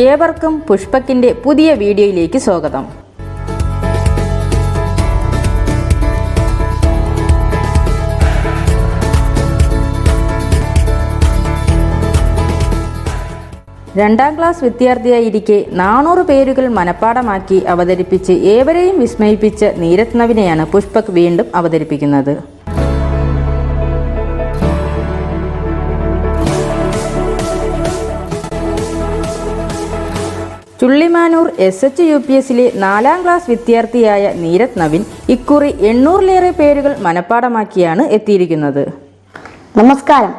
ഏവർക്കും പുഷ്പക്കിൻ്റെ പുതിയ വീഡിയോയിലേക്ക് സ്വാഗതം. രണ്ടാം ക്ലാസ് വിദ്യാർത്ഥിയായിരിക്കെ 400 പേരുകൾ മനഃപ്പാഠമാക്കി അവതരിപ്പിച്ച് ഏവരെയും വിസ്മയിപ്പിച്ച നീരജ് നവിനെയാണ് പുഷ്പക് വീണ്ടും അവതരിപ്പിക്കുന്നത്. ചുള്ളിമാനൂർ SHUPSലെ 4ാം ക്ലാസ് വിദ്യാർത്ഥിയായ നീരജ് നവിൻ ഇക്കുറി 800-ലേറെ പേരുകൾ മനഃപ്പാഠമാക്കിയാണ് എത്തിയിരിക്കുന്നത്. നമസ്കാരം.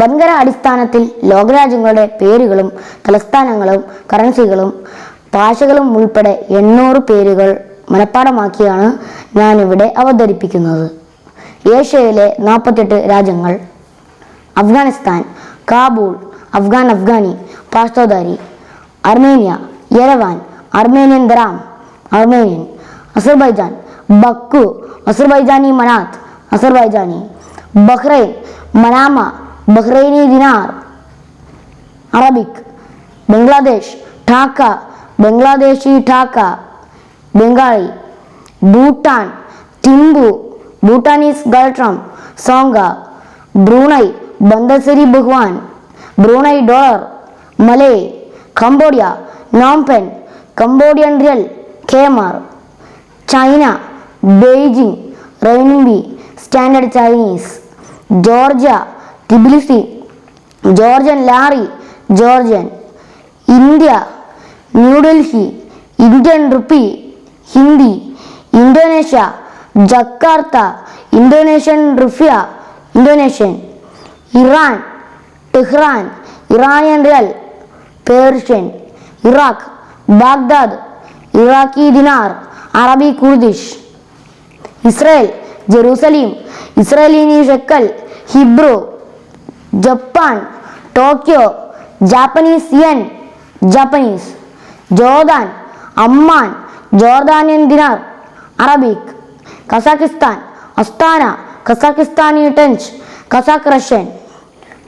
ബങ്കര അടിസ്ഥാനത്തിൽ ലോകരാജ്യങ്ങളുടെ പേരുകളും തലസ്ഥാനങ്ങളും കറൻസികളും ഭാഷകളും ഉൾപ്പെടെ 800 പേരുകൾ മനഃപ്പാഠമാക്കിയാണ് ഞാനിവിടെ അവതരിപ്പിക്കുന്നത്. ഏഷ്യയിലെ 48 രാജ്യങ്ങൾ: Afghanistan, Kabul, Afghani, Pashto Dari, Armenia, Yerevan, Armenian dram, Armenian, Azerbaijan, Baku, Azerbaijani manat, Azerbaijani, Bahrain, Manama, Bahraini dinar, Arabic, Bangladesh, Dhaka, Bangladeshi Dhaka, Bengali, Bhutan, Thimphu, Bhutanese ngultrum, Dzongkha, Brunei, Bandar Seri Begawan, Brunei dollar, Malay, Cambodia, Phnom Penh, Cambodian riel, Khmer, China, Beijing, renminbi, standard Chinese, Georgia, Tbilisi, Georgian lari, Georgian, India, New Delhi, Indian rupee, Hindi, Indonesia, Jakarta, Indonesian rupiah, Indonesian, Iran, Tehran, Iranian rial, Persian, Iraq, Baghdad, Iraqi dinar, അറബി Kurdish, Israel, Jerusalem, Israeli shekel, Hebrew, Japan, Tokyo, Japanese yen, Japanese, Jordan, Amman, Jordanian dinar, Arabic, Kazakhstan, Astana, Kazakhstani tenge, Kazakh Russian,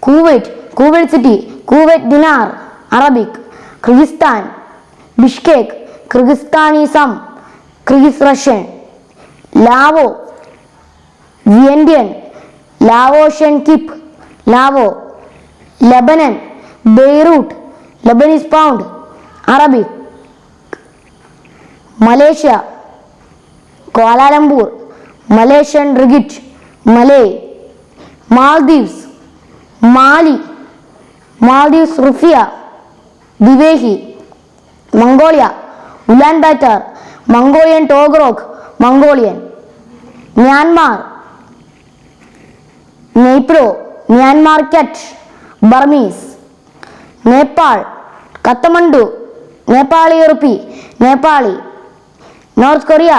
Kuwait, Kuwait City, Kuwait dinar, Arabic, Kyrgyzstan, Bishkek, Kyrgyzstani som, Kyrgyz Russian, Lao, Vientiane, Laotian kip, Lao, Lebanon, Beirut, Lebanese pound, Arabic, Malaysia, Kuala Lumpur, Malaysian ringgit, Malay, Maldives, Male, Maldives rufiyaa, Dhivehi, Mongolia, Ulan Bator, Mongolian tugrik, Mongolian, Myanmar, Naypyidaw, Myanmar kyat, Burmese, Nepal, കത്തമണ്ഡു, Nepali rupee, Nepali, North Korea,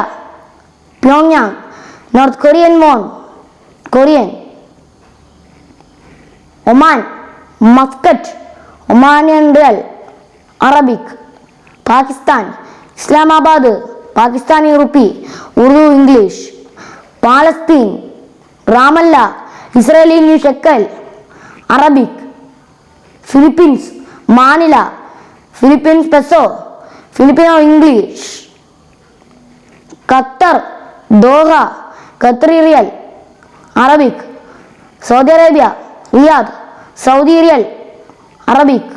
പ്യോങ്യാങ്, North Korean won, Korean, Oman, Muscat, Omani rial, Arabic, Pakistan, Islamabad, Pakistani rupee, Urdu, English, Palestine, Ramallah, Israeli shekel, Arabic, Philippines, Manila, Philippines peso, Filipino English, Qatar, Doha, Qatari riyal, Arabic, Saudi Arabia, Riyadh, Saudi riyal, Arabic,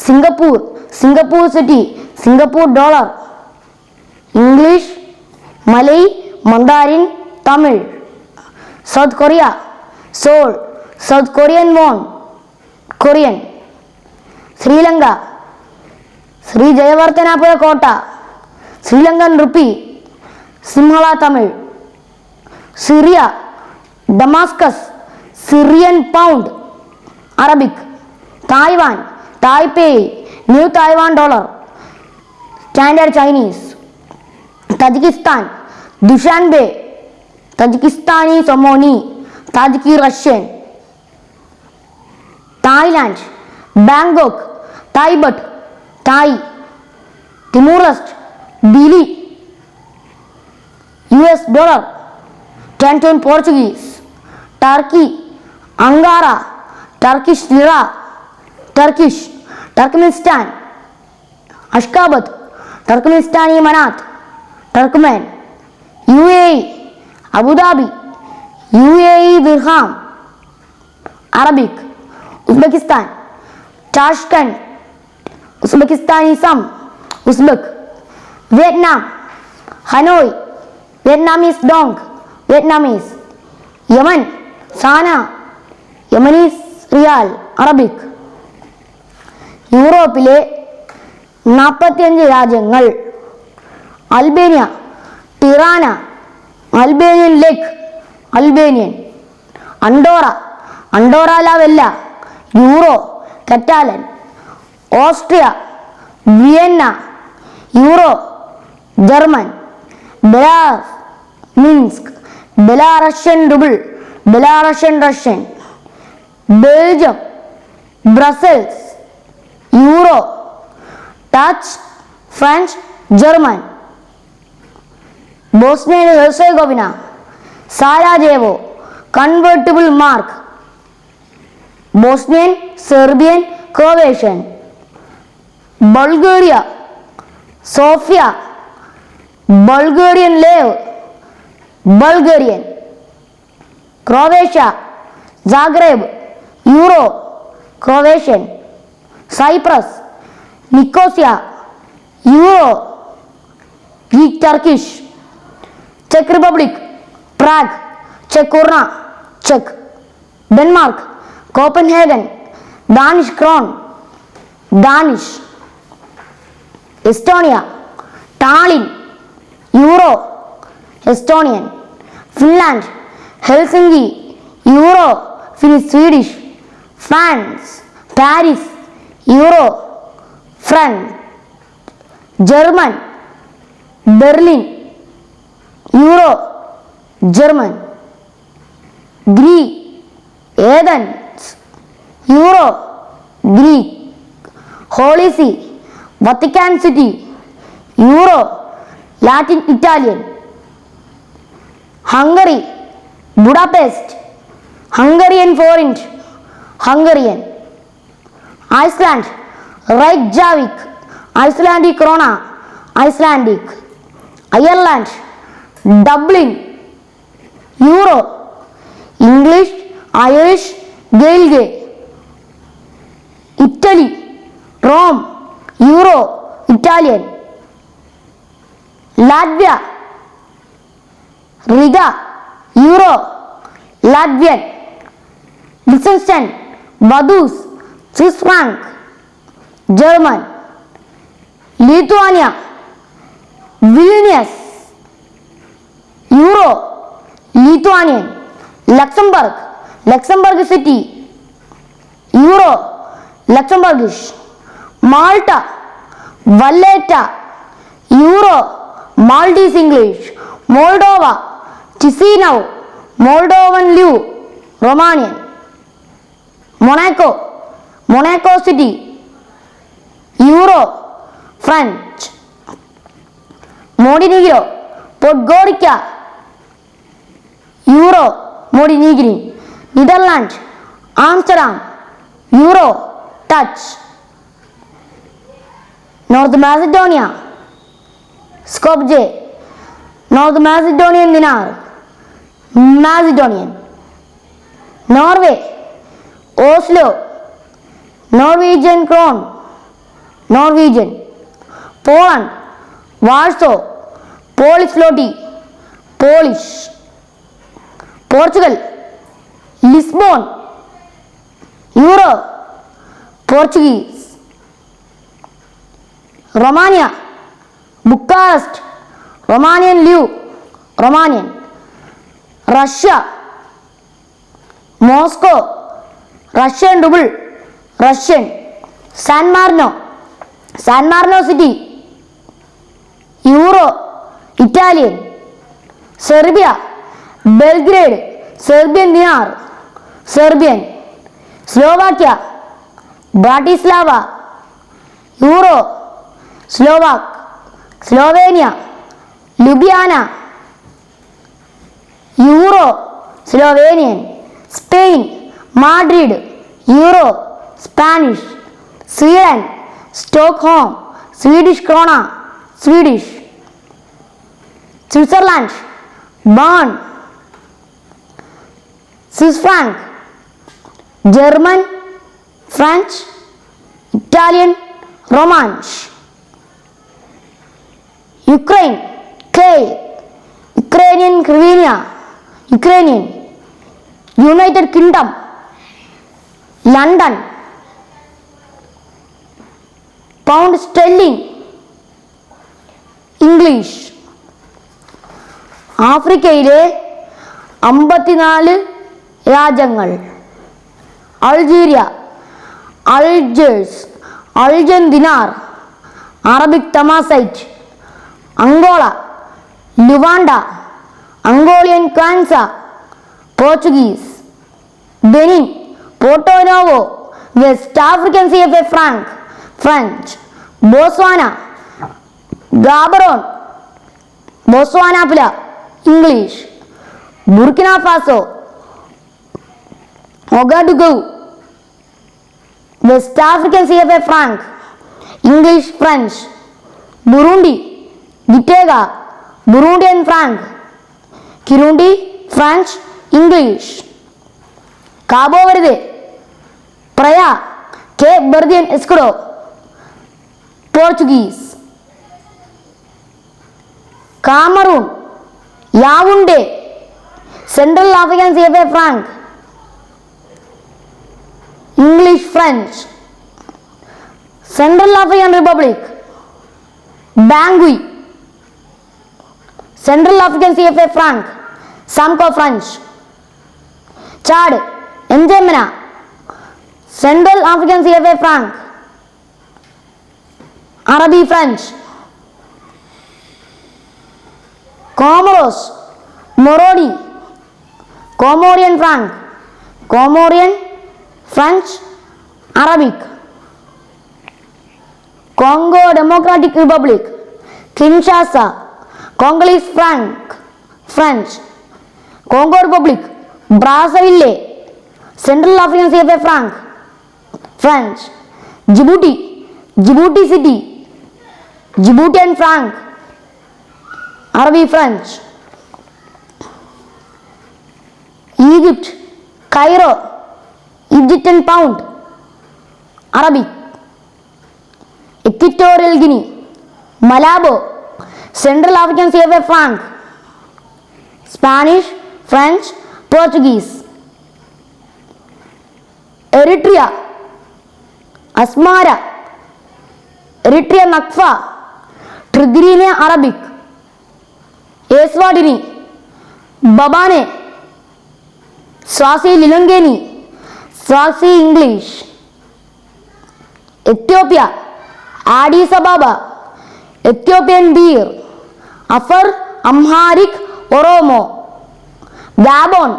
Singapore, Singapore City, Singapore dollar, English, Malay, Mandarin, Tamil, South Korea, Seoul, South Korean won, Korean, Sri Lanka, Sri Jayawardenepura Kotte, Sri Lankan rupee, Sinhala Tamil, Syria, Damascus, Syrian pound, Arabic, Taiwan, Taipei, New Taiwan dollar, standard Chinese, Tajikistan, Dushanbe, Tajikistani somoni, Tajiki Russian, Thailand, Bangkok, Thai baht, Thai, Timor East, Dili, US dollar, Canton Portuguese, Turkey, Angara, Turkish lira, Turkish, Turkmenistan, Ashgabat, Turkmenistani Manat, Turkmen, UAE, Abu Dhabi, UAE Dirham, Arabic, Uzbekistan, Tashkent, Uzbekistani Sam, Uzbek, Vietnam, Hanoi, Vietnamese Dong, Vietnamese, Yemen, Sana, Yemenis Riyal, Arabic. യൂറോപ്പിലെ 45 രാജ്യങ്ങൾ: Albania, Tirana, Albanian ലേക്ക്, Albanian. Andorra, Andorra ലാ വെല്ല, euro, Catalan. Austria, Vienna, euro, German. ബെലാസ്, Minsk, Belarusian റുബിൾ, Belarusian Russian. Belgium, Brussels, euro, Dutch, French, German. Bosnia and Herzegovina, സാരാജേവോ, convertible mark. Bosnian, Serbian, Croatian. Bulgaria, Sophia, Bulgarian leave, Bulgarian. Croatia, സാഗ്രേബ്, euro, Croatian. Cyprus, നിക്കോസിയ, euro, Greek Turkish. Check republic, Prague, ചെക്കൂർണ, check. Denmark, Copenhagen, Danish ക്രോൺ, Danish. Estonia, ടാളിൻ, euro, Estonian. Finland, Helsinki, euro, Swedish. France, Paris, euro, French. German, Berlin, euro, German. Greek, Athens, euro, Greek. Holy See, Vatican City, euro, Latin Italian. Hungary, Budapest, Hungarian forint, Hungarian. Iceland, Reykjavik, Icelandic krona, Icelandic. Ireland, Dublin, euro, English, Irish, Gaeilge. Italy, Rome, euro, Italian. Latvia, Riga, euro, Latvian. Liechtenstein, Vaduz, Swiss franc, German. Lithuania, Vilnius, euro, Lithuanian. Luxembourg, Luxembourg City, euro, Luxembourgish. Malta, Valletta, euro, Maltese English. Moldova, Chisinau, Moldovan leu, Romanian. Monaco, Monaco City, euro, French. Montenegro, Podgorica, euro, Montenegrin. Netherland, Amsterdam, euro, Dutch. North Macedonia, Skopje, North Macedonian denar, Macedonian. Norway, Oslo, Norwegian krone, Norwegian. Poland, Warsaw, Polish zloty, Polish. Portugal, Lisbon, euro, Portuguese. Romania, Bucharest, Romanian leu, Romanian. Russia, Moscow, Russian ruble, Russian. San Marino, San Marino City, euro, Italian. Serbia, Belgrade, Serbian dinar, Serbian. Slovakia, Bratislava, euro, Slovak. Slovenia, Ljubljana, euro, Slovenian. Spain, Madrid, euro, Spanish. Sweden, Stockholm, Swedish krona, Swedish. Switzerland, Bern, Swiss franc. German, French, Italian, Romansh. Ukraine, Kiev, Ukrainian hryvnia, Ukrainian. United Kingdom, London. Pound sterling, English. ആഫ്രിക്കയിലെ 54 രാജ്യങ്ങൾ. Algeria, Algiers, Algerian dinar, Arabic Tamazight. Angola, Luanda, Angolan kwanza, Portuguese. Benin, Porto Novo, West African CFA franc, French. Botswana, Gaborone, Botswana pula, English. Burkina Faso, Ouagadougou, West African CFA franc, English, French. Burundi, Gitega, Burundian franc, Kirundi, French, English. Cabo Verde, Praia, Cape Verdean escudo, Portuguese. Cameroon, യാവുണ്ടേ, Central African CFA franc, English, French. Central African Republic, Bangui, Central African CFA franc, Sango, French. Chad, N'Djamena, Central African CFA franc, അറബി, French. Comoros, Moroni, Comorian franc, Comorian, French, Arabic. Congo Democratic Republic, Kinshasa, Congolese franc, French. Congo Republic, Brazzaville, Central African CFA franc, French. Djibouti, Djibouti City, Djiboutian franc, അറബി, French. Egypt, Cairo, Egyptian pound, Arabic. Equatorial Guinea, Malabo, Central African CFA franc, Spanish, French, Portuguese. Eritrea, അസ്മാര, Eritrea nakfa, Tigrinya, Arabic. Eswatini, Mbabane, Swazi lilangeni, Swazi, English. Ethiopia, Addis Ababa, Ethiopian birr, Afar, Amharic, Oromo. Gabon,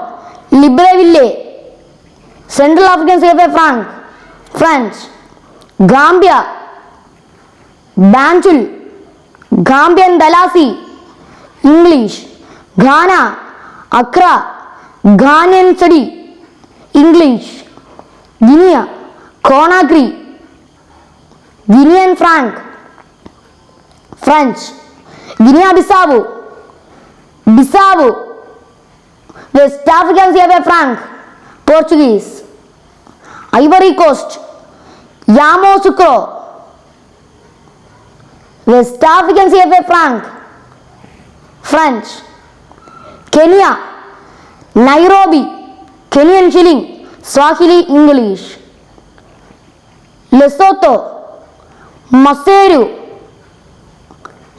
Libreville, Central African CFA franc, French. Gambia, Banjul, Gambian dalasi, English. Ghana, Accra, Ghanaian cedi, English. Guinea, Conakry, Guinean franc, French. Guinea Bissau, Bissau, West African CFA franc, Portuguese. Ivory Coast, Yamoussoukro, West African CFA franc, French. Kenya, Nairobi, Kenyan shilling, Swahili, English. Lesotho, Maseru,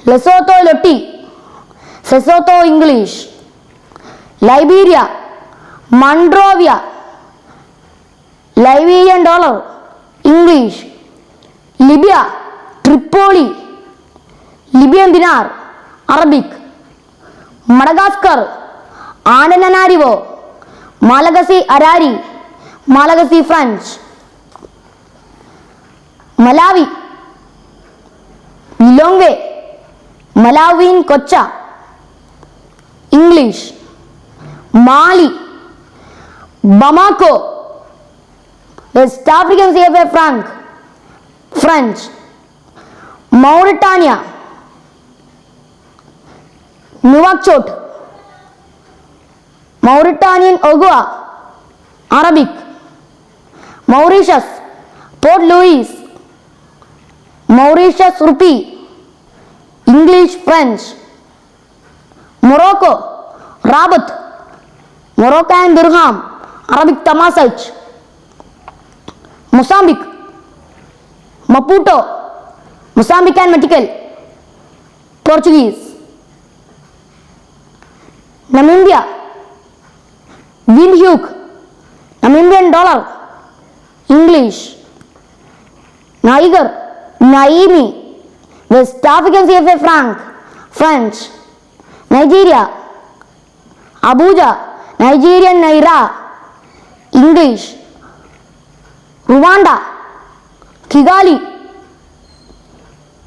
Lesotho loti, Sesotho, English. Liberia, മൺട്രോവിയ, Liberian dollar, English. Libya, Tripoli, Libyan dinar, Arabic. Madagascar, Antananarivo, Malagasy ariary, Malagasy, French. Malawi, Lilongwe, Malawian kwacha, English. Mali, Bamako, West African CFA ഫ്രാങ്ക്, French. Mauritania, Nouakchott, Mauritanian Ogua, Arabic. Mauritius, Port Louis, Mauritius Rupee, English, French. Morocco, Rabat, Moroccan Dirham, Arabic Tamasach. Mozambique, Maputo, Mozambican Metical, Portuguese. Namibia, Windhoek, Namibian dollar, English. Niger, Naimi, West African CFA franc, French. Nigeria, Abuja, Nigerian Naira, English. Rwanda, Kigali,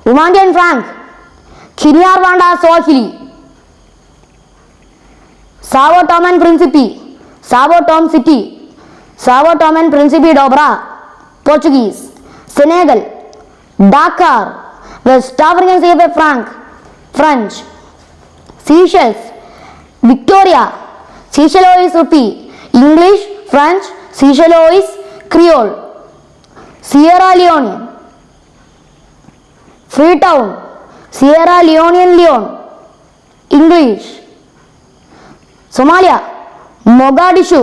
Rwandan franc, Kinyarwanda Swahili. Sao Tome and Principe, Sao Tome City, Sao Tome and Principe Dobra, Portuguese. Senegal, Dakar, West African CFA franc, French. Seychelles, Victoria, Seychellois Rupee, English, French, Seychellois Creole. Sierra Leone, Freetown, Sierra Leonean Leone, English. Somalia, Mogadishu,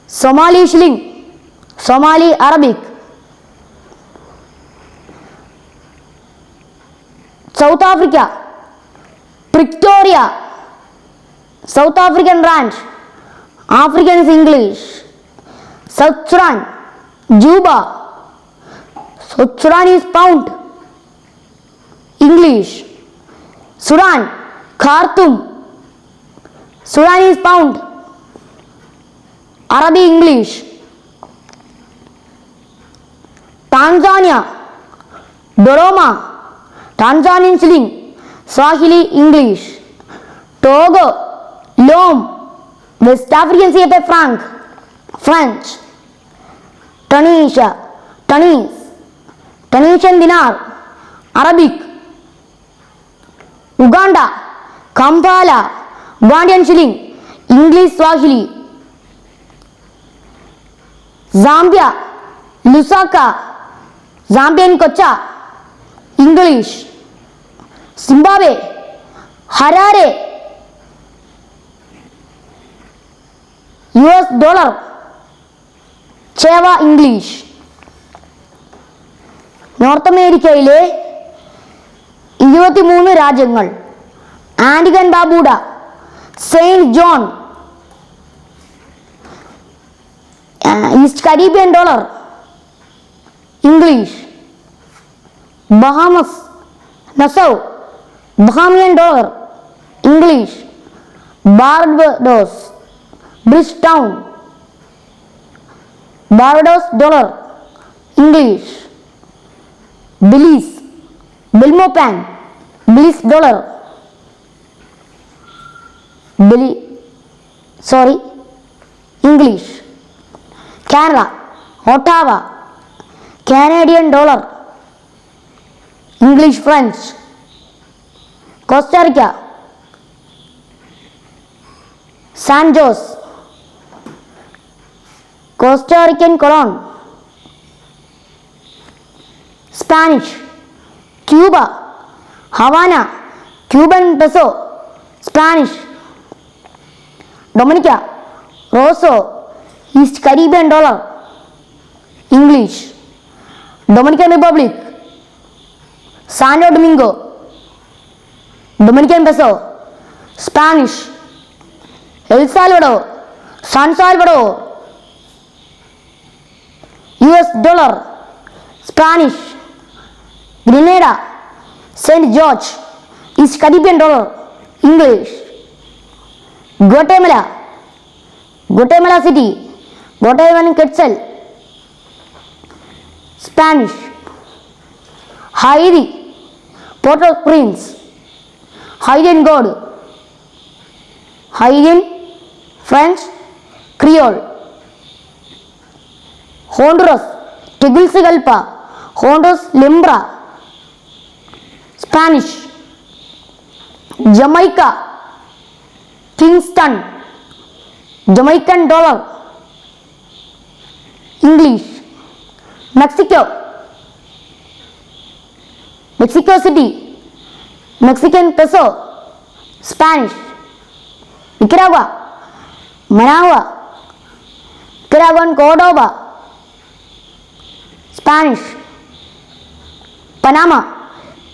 Somali shilling, Somali Arabic. South Africa, Pretoria, South African Ranch, Africans English. South Sudan, Juba, South Sudanese pound, English. Sudan, Khartoum, Sudanese pound, Arabic English. Tanzania, Dodoma, Tanzanian shilling, Swahili English. Togo, Lome, West African CFA franc, French. Tunisia, Tunis, Tunisian dinar, Arabic. Uganda, Kampala, Ugandan shilling, English, Swahili. Zambia, Lusaka, Zambian Kocha, English. Zimbabwe, Harare, US dollar, Cheva English. North അമേരിക്കയിലെ 23 രാജ്യങ്ങൾ: Antigua and Barbuda, Saint John, East Caribbean dollar, English. Bahamas, Nassau, Bahamian dollar, English. Barbados, Bridgetown, Barbados dollar, English. Belize, Belmopan, Belize dollar, English. Canada, Ottawa, Canadian dollar, English, French. Costa Rica, San Jose, Costa Rican colon. Spanish, Cuba, Havana, Cuban peso, Spanish. Dominica, Roseau, East Caribbean dollar, English. Dominican Republic, Santo Domingo, Dominican peso, Spanish. El Salvador, San Salvador, US dollar, Spanish. Grenada, saint George, east Caribbean dollar, English. Guatemala, Guatemala City, Guatemalan Quetzal, Spanish. Haiti, Port-au-Prince, Haitian gold, Haitian, French, Creole. Honduras, Tegucigalpa, Honduras Limbra, Spanish. Jamaica, Kingston, Jamaican dollar, English. Mexico, Mexico City, Mexican peso, Spanish. Nicaragua, Managua, Nicaraguan Cordoba, Spanish. Panama,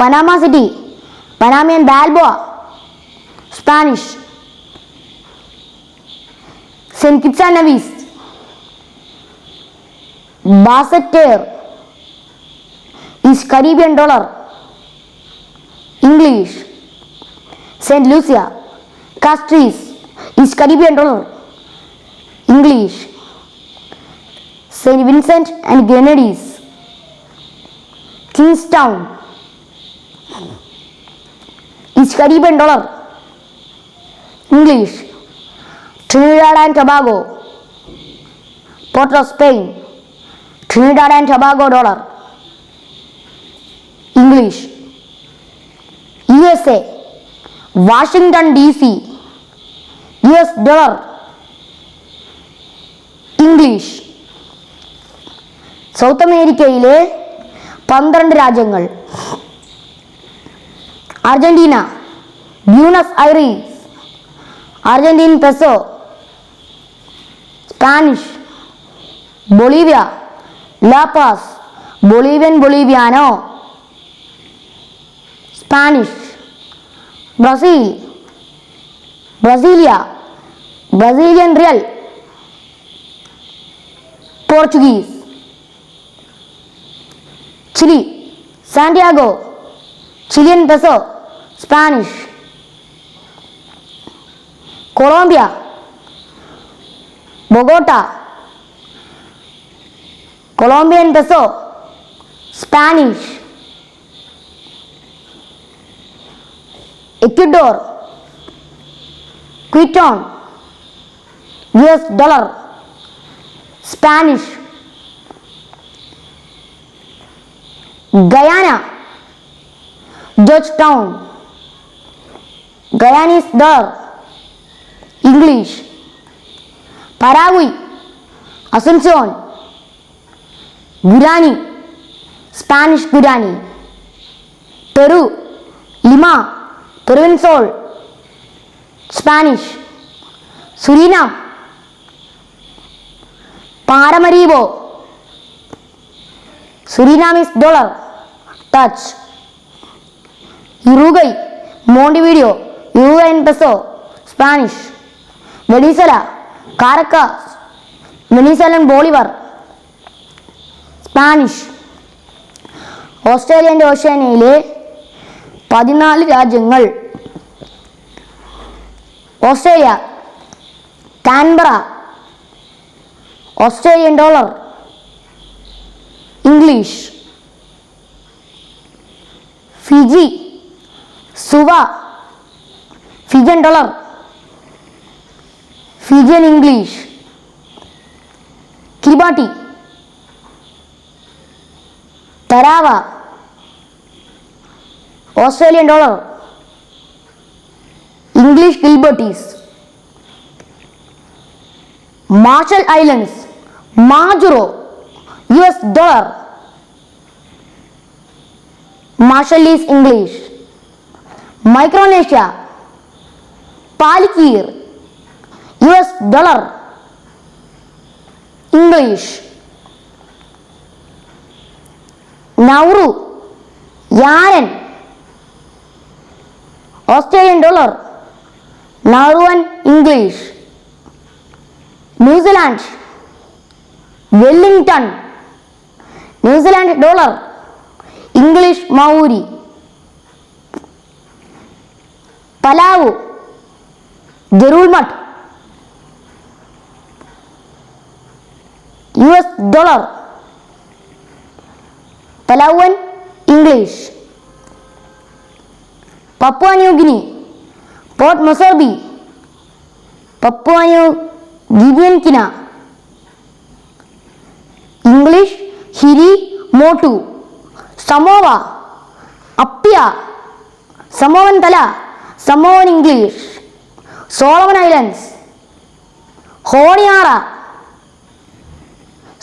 Panama City, Panamanian Balboa, Spanish. St. Kitts and Nevis, Basseterre is Caribbean dollar, English. St. Lucia, Castries is Caribbean dollar, English. St. Vincent and Grenadines, Kingstown is Caribbean dollar, English. Trinidad and Tobago, Port of Spain, Trinidad and Tobago dollar, English. USA, Washington DC, US dollar, English. South അമേരിക്കയിലെ 12 രാജ്യങ്ങൾ: Argentina, Buenos Aires, Argentine peso, Spanish, Bolivia, La Paz, Bolivian boliviano, Spanish. Brazil, Brasilia, Brazilian real, Portuguese. Chile, Santiago, Chilean peso, Spanish. Colombia, Bogota, Colombian peso, Spanish. Ecuador, Quito, US dollar, Spanish. Guyana, Georgetown, Guyanese dollar, English. Paraguay, Asuncion, Guarani, Spanish Guarani. Peru, Lima, Peruvian sol, Spanish. Suriname, Paramaribo, Surinamese dollar, Dutch. Uruguay, Montevideo, Uruguayan peso, Spanish. Venezuela, Caracas, Venezuelan bolivar, Spanish. ഓസ്ട്രേലിയൻ്റെ ഓഷ്യാനിയയിലെ 14 രാജ്യങ്ങൾ: Australia, Canberra, Australian dollar, English. Fiji, Suva, Fijian dollar, Fijian English. Kiribati, Tarawa, Australian dollar, English Gilbertese. Marshall Islands, Majuro, US dollar, Marshallese English. Micronesia, Palikir, US dollar, English. Nauru, Yaren, Australian dollar, Nauruan English. New Zealand, Wellington, New Zealand dollar, English Maori. Palau, Jerulmat, US dollar, Palauan English. Papua New Guinea, Port Moresby, Papua New Guinean, English Hiri Motu, Samoa, Apia, Samoan tala, Samoan English, Solomon Islands, Honiara,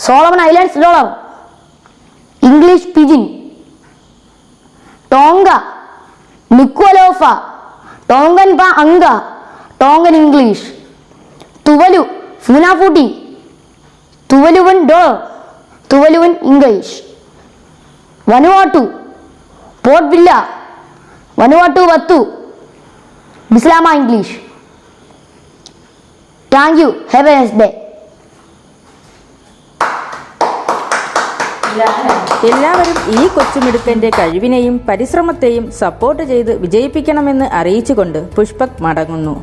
Solomon Islands dollar, English Pijin, Tonga, Nuku'alofa, Tongan pa'anga, Tongan English, Tuvalu, Funafuti, Tuvaluan dollar, Tuvaluan English, Vanuatu, Port Vila, Vanuatu vatu, Bislama English. Thank you. Have a nice day. എല്ലാവരും ഈ കൊച്ചുമിടുക്കന്റെ കഴിവിനെയും പരിശ്രമത്തെയും support ചെയ്ത് വിജയിപ്പിക്കണമെന്ന് അറിയിച്ചുകൊണ്ട് പുഷ്പക് മടങ്ങുന്നു.